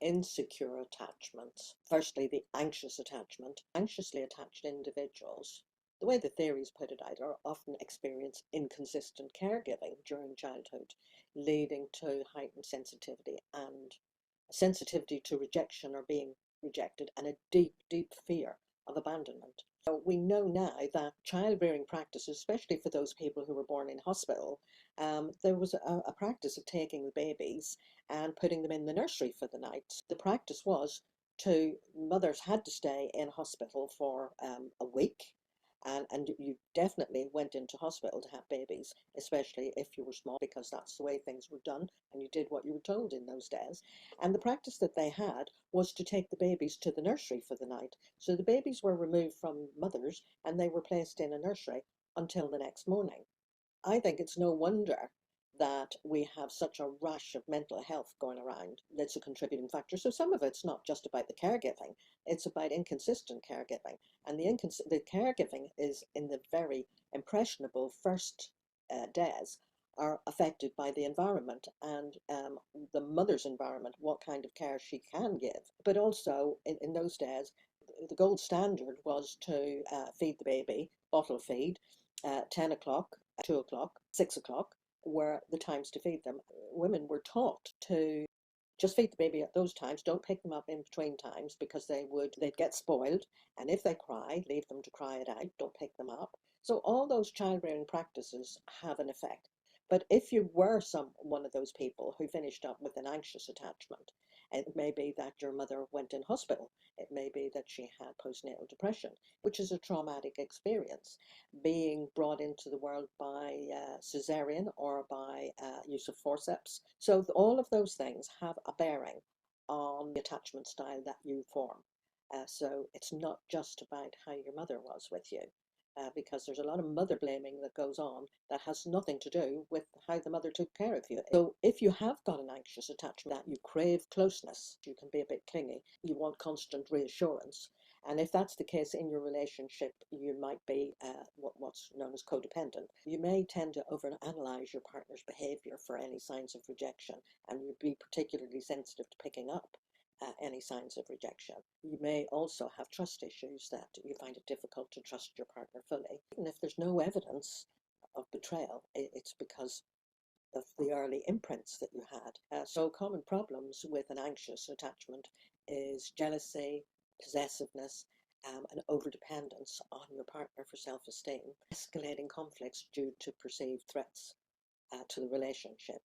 insecure attachments. Firstly, the anxious attachment. Anxiously attached individuals, the way the theories put it out, are often experience inconsistent caregiving during childhood, leading to heightened sensitivity and sensitivity to rejection or being rejected, and a deep, deep fear of abandonment. So we know now that childbearing practices, especially for those people who were born in hospital, there was a practice of taking the babies and putting them in the nursery for the night. The practice was mothers had to stay in hospital for a week, and you definitely went into hospital to have babies, especially if you were small, because that's the way things were done, and you did what you were told in those days. And the practice that they had was to take the babies to the nursery for the night. So the babies were removed from mothers and they were placed in a nursery until the next morning. I think it's no wonder that we have such a rush of mental health going around. That's a contributing factor. So some of it's not just about the caregiving, it's about inconsistent caregiving. And the caregiving is in the very impressionable first days are affected by the environment and the mother's environment, what kind of care she can give. But also in those days, the gold standard was to feed the baby, bottle feed, 10 o'clock, 2 o'clock, 6 o'clock were the times to feed them. Women were taught to just feed the baby at those times. Don't pick them up in between times because they'd get spoiled. And if they cry, leave them to cry it out. Don't pick them up. So all those childbearing practices have an effect. But if you were one of those people who finished up with an anxious attachment, it may be that your mother went in hospital. It may be that she had postnatal depression, which is a traumatic experience. Being brought into the world by cesarean or by use of forceps. So all of those things have a bearing on the attachment style that you form. So it's not just about how your mother was with you. Because there's a lot of mother blaming that goes on that has nothing to do with how the mother took care of you. So if you have got an anxious attachment, that you crave closeness, you can be a bit clingy, you want constant reassurance. And if that's the case in your relationship, you might be what's known as codependent. You may tend to overanalyze your partner's behavior for any signs of rejection, and you'd be particularly sensitive to picking up any signs of rejection. You may also have trust issues, that you find it difficult to trust your partner fully. Even if there's no evidence of betrayal, it's because of the early imprints that you had. So common problems with an anxious attachment is jealousy, possessiveness, and overdependence on your partner for self-esteem, escalating conflicts due to perceived threats to the relationship.